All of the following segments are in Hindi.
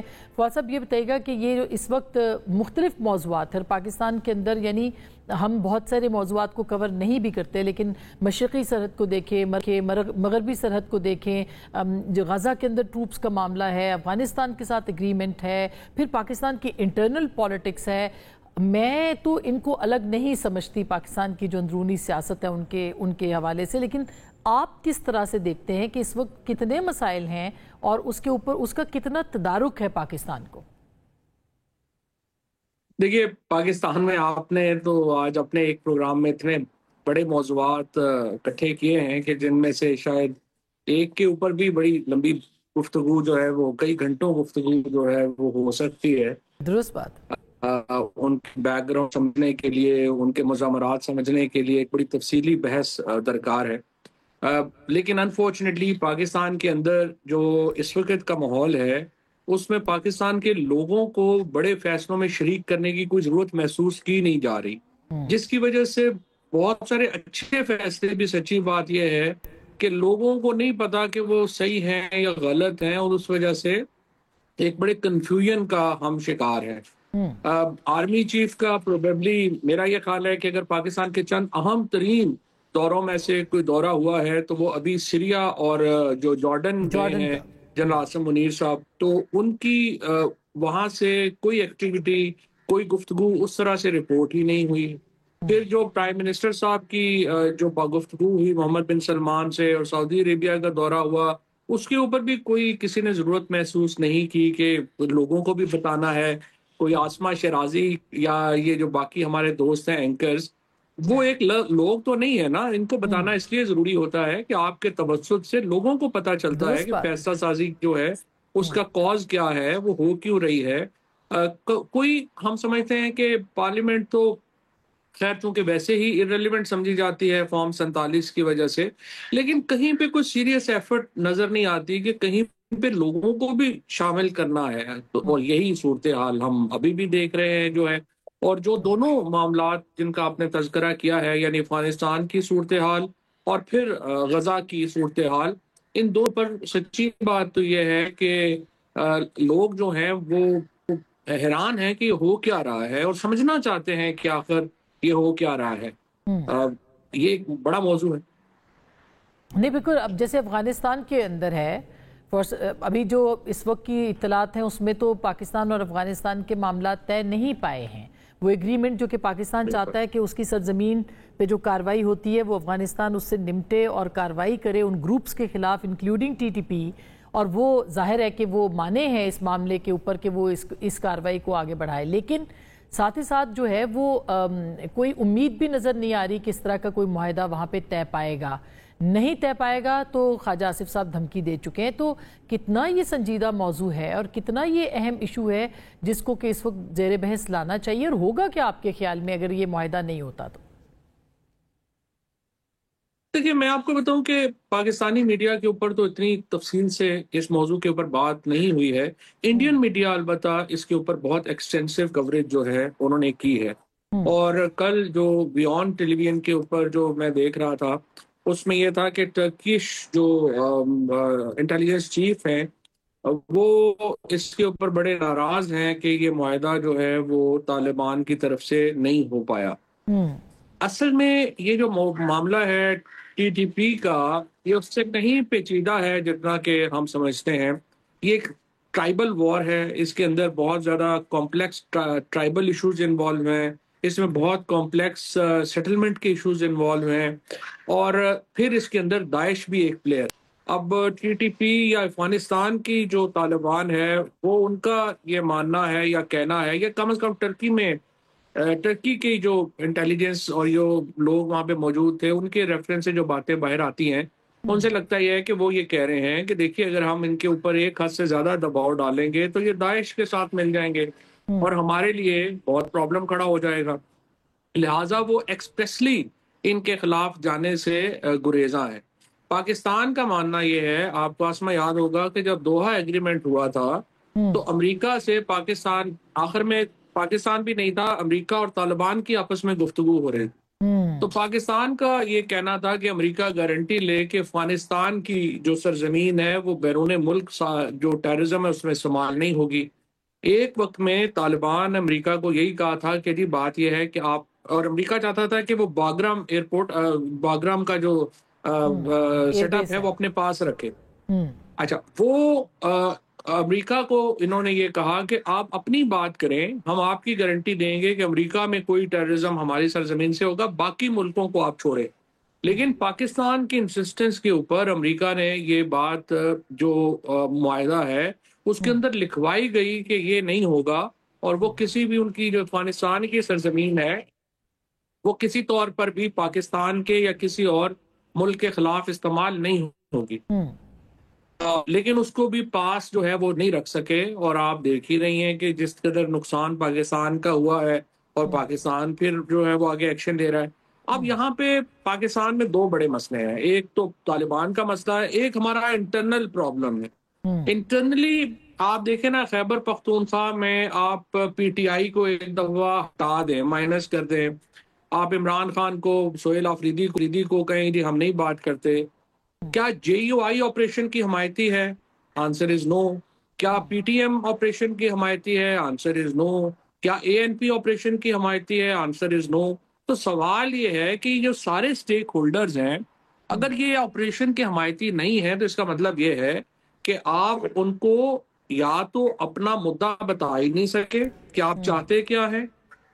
फवाद साहब ये बताइएगा कि ये जो इस वक्त मुख्तलिफ मौज़ूआत है पाकिस्तान के अंदर, यानी हम बहुत सारे मौज़ूआत को कवर नहीं भी करते, लेकिन मशरक़ी सरहद को देखें, मगरबी सरहद को देखें, जो गज़ा के अंदर ट्रूप्स का मामला है, अफ़गानिस्तान के साथ एग्रीमेंट है, फिर पाकिस्तान की इंटरनल पॉलिटिक्स है। मैं तो इनको अलग नहीं समझती पाकिस्तान की जो अंदरूनी सियासत है उनके हवाले से, लेकिन आप किस तरह से देखते हैं कि इस वक्त कितने मसाइल हैं और उसके ऊपर उसका कितना तदारुक है पाकिस्तान को? देखिए, पाकिस्तान में आपने तो आज अपने एक प्रोग्राम में इतने बड़े मौज़ूआत इकट्ठे किए हैं कि जिनमें से शायद एक के ऊपर भी बड़ी लंबी गुफ्तगू जो है वो कई घंटों गुफ्तगू जो है वो हो सकती है। दुरुस्त बात। उनके बैकग्राउंड समझने के लिए, उनके मुज़ामरात समझने के लिए एक बड़ी तफसीली बहस दरकार है। लेकिन अनफॉर्चुनेटली पाकिस्तान के अंदर जो इस वक्त का माहौल है उसमें पाकिस्तान के लोगों को बड़े फैसलों में शरीक करने की कोई ज़रूरत महसूस की नहीं जा रही, जिसकी वजह से बहुत सारे अच्छे फैसले भी, सच्ची बात यह है कि लोगों को नहीं पता कि वो सही हैं या गलत हैं, और उस वजह से एक बड़े कंफ्यूजन का हम शिकार हैं। आर्मी चीफ का प्रोबेबली मेरा ये ख्याल है कि अगर पाकिस्तान के चंद अहम तरीन दौरों में से कोई दौरा हुआ है तो वो अभी सीरिया और जो जॉर्डन में है जनरल आसिम मुनीर साहब, तो उनकी वहां से कोई एक्टिविटी, कोई गुफ्तगू उस तरह से रिपोर्ट ही नहीं हुई। फिर जो प्राइम मिनिस्टर साहब की जो गुफ्तगू हुई मोहम्मद बिन सलमान से और सऊदी अरेबिया का दौरा हुआ, उसके ऊपर भी कोई किसी ने जरूरत महसूस नहीं की कि लोगों को भी बताना है। कोई आसमा शराजी या ये जो बाकी हमारे दोस्त हैं एंकर्स, वो एक लोग तो नहीं है ना, इनको बताना इसलिए जरूरी होता है कि आपके तवज्जुद से लोगों को पता चलता है कि फैसला साजी जो है उसका कॉज क्या है, वो हो क्यों रही है। कोई हम समझते हैं कि पार्लियामेंट तो खैर चूंकि वैसे ही इररिलेवेंट समझी जाती है फॉर्म 47 की वजह से, लेकिन कहीं पे कोई सीरियस एफर्ट नजर नहीं आती कि कहीं पे लोगों को भी शामिल करना है। तो और यही सूरत हाल हम अभी भी देख रहे हैं जो है। और जो दोनों मामलात जिनका आपने तज़किरा किया है, यानी अफगानिस्तान की सूरत हाल और फिर गजा की सूरत हाल, इन दो पर सच्ची बात तो यह है कि लोग जो हैं वो हैरान हैं कि हो क्या रहा है और समझना चाहते हैं कि आखिर ये हो क्या रहा है। ये एक बड़ा मौजू है। नहीं, बिल्कुल। अब जैसे अफगानिस्तान के अंदर है, अभी जो इस वक्त की इत्तलात हैं उसमें तो पाकिस्तान और अफगानिस्तान के मामला तय नहीं पाए हैं। वो एग्रीमेंट जो कि पाकिस्तान चाहता है कि उसकी सरजमीन पे जो कार्रवाई होती है वो अफगानिस्तान उससे निपटे और कार्रवाई करे उन ग्रुप्स के खिलाफ, इंक्लूडिंग टीटीपी, और वो जाहिर है कि वो माने हैं इस मामले के ऊपर कि वो इस कार्रवाई को आगे बढ़ाए। लेकिन साथ ही साथ जो है वो कोई उम्मीद भी नज़र नहीं आ रही कि इस तरह का कोई मुआहदा वहाँ पे तय पाएगा। नहीं तय पाएगा तो ख्वाजा आसिफ साहब धमकी दे चुके हैं। तो कितना ये संजीदा मौजू है और कितना ये अहम इशू है जिसको कि इस वक्त ज़ेर बहस लाना चाहिए, और होगा क्या आपके ख्याल में अगर ये मुआहदा नहीं होता तो? देखिए, मैं आपको बताऊं कि पाकिस्तानी मीडिया के ऊपर तो इतनी तफसील से इस मौजू के ऊपर बात नहीं हुई है। इंडियन मीडिया अलबत्ता इसके ऊपर बहुत एक्सटेंसिव कवरेज जो है उन्होंने की है। और कल जो बियॉन्ड टेलीविजन के ऊपर जो मैं देख रहा था उसमें यह था कि टर्किश जो इंटेलिजेंस चीफ हैं वो इसके ऊपर बड़े नाराज हैं कि ये मुआहदा जो है वो तालिबान की तरफ से नहीं हो पाया। असल में ये जो मामला है टीटीपी का, ये उससे कहीं पेचीदा है जितना कि हम समझते हैं। ये एक ट्राइबल वॉर है, इसके अंदर बहुत ज्यादा कॉम्प्लेक्स ट्राइबल इश्यूज इन्वॉल्व हैं, इसमें बहुत कॉम्प्लेक्स सेटलमेंट के इश्यूज इन्वॉल्व हैं, और फिर इसके अंदर दाइश भी एक प्लेयर। अब टीटीपी या अफगानिस्तान की जो तालिबान है वो उनका ये मानना है या कहना है, या कम से कम टर्की की जो इंटेलिजेंस और जो लोग वहां पे मौजूद थे उनके रेफरेंस से जो बातें बाहर आती हैं, उनसे लगता यह है कि वो ये कह रहे हैं कि देखिए, अगर हम इनके ऊपर एक हद से ज्यादा दबाव डालेंगे तो ये दाइश के साथ मिल जाएंगे और हमारे लिए बहुत प्रॉब्लम खड़ा हो जाएगा। लिहाजा वो एक्सप्रेसली इनके खिलाफ जाने से गुरेजा है। पाकिस्तान का मानना यह है, आपको आसमा याद होगा कि जब दोहा एग्रीमेंट हुआ था तो अमेरिका से पाकिस्तान, आखिर में पाकिस्तान भी नहीं था, अमेरिका और तालिबान की आपस में गुफ्तगू हो रही थी। तो पाकिस्तान का ये कहना था कि अमेरिका गारंटी ले कि अफगानिस्तान की जो सरजमीन है वो बैरून मुल्क जो टेररिज्म है उसमें इस्तेमाल नहीं होगी। एक वक्त में तालिबान अमेरिका को यही कहा था कि जी बात यह है कि आप, और अमेरिका चाहता था कि वो बागराम एयरपोर्ट, बागराम का जो सेटअप एयरबेस है है। वो अपने पास रखे। हम्म। अच्छा, वो अमेरिका को इन्होंने ये कहा कि आप अपनी बात करें, हम आपकी गारंटी देंगे कि अमेरिका में कोई टेररिज्म हमारी सरजमीन से होगा, बाकी मुल्कों को आप छोड़ें। लेकिन पाकिस्तान की इंसिस्टेंस के ऊपर अमेरिका ने ये बात जो मुआहदा है उसके अंदर लिखवाई गई कि ये नहीं होगा, और वो किसी भी उनकी जो अफगानिस्तान की सरजमीन है वो किसी तौर पर भी पाकिस्तान के या किसी और मुल्क के खिलाफ इस्तेमाल नहीं होगी। हम्म। लेकिन उसको भी पास जो है वो नहीं रख सके, और आप देख ही रही हैं कि जिस कदर नुकसान पाकिस्तान का हुआ है, और पाकिस्तान फिर जो है वो आगे एक्शन ले रहा है। अब यहाँ पे पाकिस्तान में दो बड़े मसले हैं, एक तो तालिबान का मसला है, एक हमारा इंटरनल प्रॉब्लम है। इंटरनली आप देखें ना, खैबर पख्तूनख्वा में आप पीटीआई को एक दफा हटा दें, माइनस कर दें, आप इमरान खान को, सोहेल अफरीदी को कहें जी हम नहीं बात करते, क्या जेयूआई ऑपरेशन की हमायती है? Answer is no. क्या पीटीएम ऑपरेशन की हमायती है? Answer is no. क्या एएनपी ऑपरेशन की हमायती है? Answer is no. तो सवाल ये है कि जो सारे स्टेक होल्डर्स हैं, अगर ये ऑपरेशन की हमायती नहीं है तो इसका मतलब ये है कि आप उनको या तो अपना मुद्दा बता ही नहीं सके कि आप चाहते क्या है,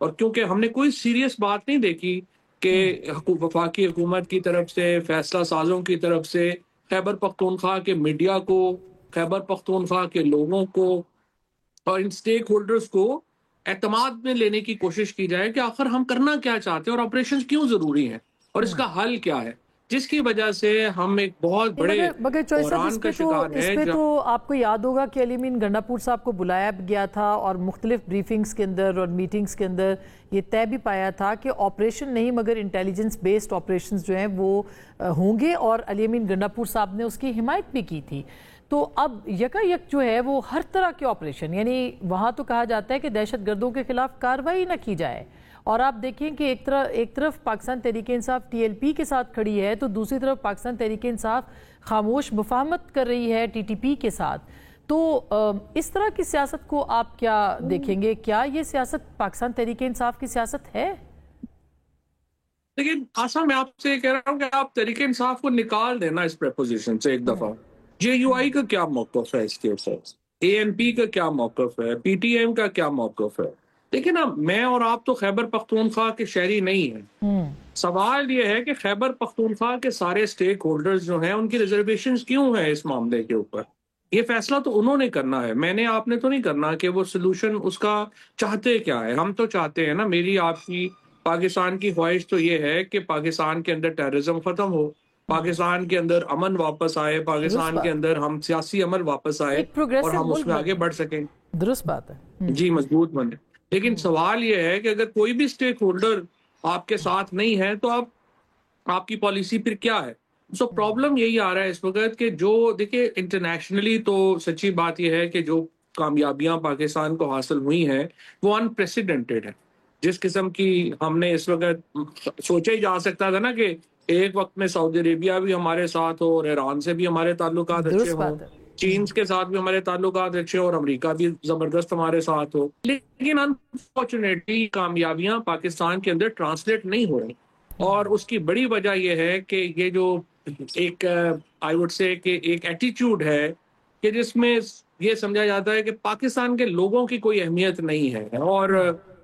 और क्योंकि हमने कोई सीरियस बात नहीं देखी कि वफाकी हुकूमत की तरफ से, फैसला साजों की तरफ से, खैबर पख्तूनख्वा के मीडिया को, खैबर पख्तूनख्वा के लोगों को और इन स्टेक होल्डर्स को एतमाद में लेने की कोशिश की जाए कि आखिर हम करना क्या चाहते हैं और ऑपरेशन क्यों जरूरी हैं और इसका हल क्या है, जिसकी वजह से हम एक बहुत नहीं, बड़े मगर चॉइस साहब, बहरान का शिकार इस है। पे तो आपको याद होगा कि अली अमीन गंडापुर साहब को बुलाया गया था और मुख्तलिफ ब्रीफिंग्स के अंदर और मीटिंग्स के अंदर ये तय भी पाया था कि ऑपरेशन नहीं मगर इंटेलिजेंस बेस्ड ऑपरेशन जो हैं वो होंगे, और अली अमीन गंडापुर साहब ने उसकी हिमायत भी की थी। तो अब यकायक जो है वो हर तरह के ऑपरेशन, यानी वहाँ तो कहा जाता है कि दहशतगर्दों के खिलाफ कार्रवाई न की जाए, और आप देखें कि एक तरफ पाकिस्तान तहरीक इंसाफ टीएलपी के साथ खड़ी है तो दूसरी तरफ पाकिस्तान तहरीक इंसाफ खामोश मुफाहमत कर रही है टीटीपी के साथ। तो इस तरह की सियासत को आप क्या देखेंगे? क्या ये सियासत पाकिस्तान तहरीक इंसाफ की सियासत है? लेकिन आसा, मैं आपसे कह रहा हूँ कि आप तहरीक इंसाफ को निकाल देना इस प्रपोजिशन से एक दफा। जेयूआई का क्या मौकफ है इसके ऊपर? एएनपी का क्या मौकफ है? पीटीएम का क्या मौकफ है? देखिए ना, मैं और आप तो खैबर पख्तूनख्वा के शहरी नहीं हैं। सवाल ये है कि खैबर पख्तूनख्वा के सारे स्टेक होल्डर्स जो हैं उनकी रिजर्वेशंस क्यों हैं इस मामले के ऊपर? ये फैसला तो उन्होंने करना है, मैंने आपने तो नहीं करना कि वो सोल्यूशन उसका चाहते क्या है। हम तो चाहते हैं ना, मेरी आपकी पाकिस्तान की ख्वाहिश तो ये है कि पाकिस्तान के अंदर टेररिज्म खत्म हो, पाकिस्तान के अंदर अमन वापस आए, पाकिस्तान के अंदर हम सियासी अमल वापस आए एक प्रोग्रेसिव और हम मुल्क उसमें आगे बने। बढ़ सकें। दुरुस्त बात है। जी, मजबूत बने। लेकिन सवाल ये है कि अगर कोई भी स्टेक होल्डर आपके साथ नहीं है तो आप, आपकी पॉलिसी फिर क्या है? सो प्रॉब्लम यही आ रहा है इस वक्त कि जो देखिए इंटरनेशनली तो सच्ची बात यह है कि जो कामयाबियां पाकिस्तान को हासिल हुई हैं वो अनप्रेसिडेंटेड है। जिस किस्म की हमने इस वक्त सोचा ही जा सकता था ना कि एक वक्त में सऊदी अरेबिया भी हमारे साथ हो और ईरान से भी हमारे ताल्लुकात अच्छे दुरुस्त हों, बात है। चीन के साथ भी हमारे ताल्लुकात अच्छे और अमेरिका भी जबरदस्त हमारे साथ हो, लेकिन अनफॉर्चुनेटली कामयाबियां पाकिस्तान के अंदर ट्रांसलेट नहीं हो रही। और उसकी बड़ी वजह यह है कि ये जो एक आई वुड से कि एक एटीट्यूड है कि जिसमें ये समझा जाता है कि पाकिस्तान के लोगों की कोई अहमियत नहीं है और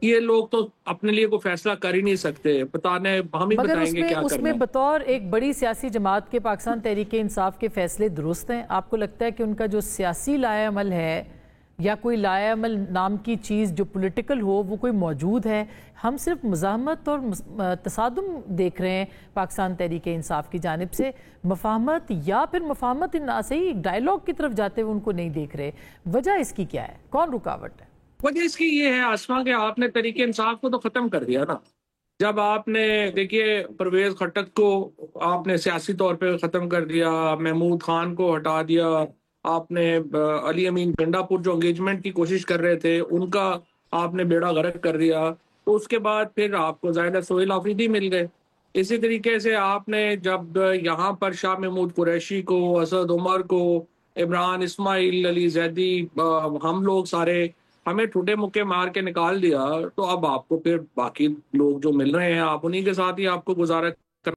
ये लोग तो अपने लिए कोई फैसला कर ही नहीं सकते, बताने हम ही मगर बताएंगे क्या करना उसमें है। बतौर एक बड़ी सियासी जमात के पाकिस्तान तहरीक इंसाफ के फैसले दुरुस्त हैं? आपको लगता है कि उनका जो सियासी लाएअमल है या कोई लाएअमल नाम की चीज़ जो पॉलिटिकल हो वो कोई मौजूद है? हम सिर्फ मज़ाहमत और तसादुम देख रहे हैं पाकिस्तान तहरीक इंसाफ की जानिब से, मफाहमत या फिर मफाहमत ना से ही डायलॉग की तरफ जाते हुए उनको नहीं देख रहे। वजह इसकी क्या है? कौन रुकावट है? वजह इसकी ये है आसमा कि आपने तरीके इंसाफ को तो खत्म कर दिया ना। जब आपने देखिए परवेज खट्टक को आपने सियासी तौर पे खत्म कर दिया, महमूद खान को हटा दिया, आपने अली अमीन गंडापुर जो एंगेजमेंट की कोशिश कर रहे थे उनका आपने बेड़ा गर्क कर दिया, तो उसके बाद फिर आपको ज़ाहिर है सोहेल अफरीदी मिल गए। इसी तरीके से आपने जब यहाँ पर शाह महमूद कुरैशी को, असद उमर को, इमरान इस्माइल, अली जैदी, हम लोग सारे हमें ठुटे मुक्के मार के निकाल दिया, तो अब आपको फिर बाकी लोग जो मिल रहे हैं आप उन्हीं के साथ ही आपको गुजारा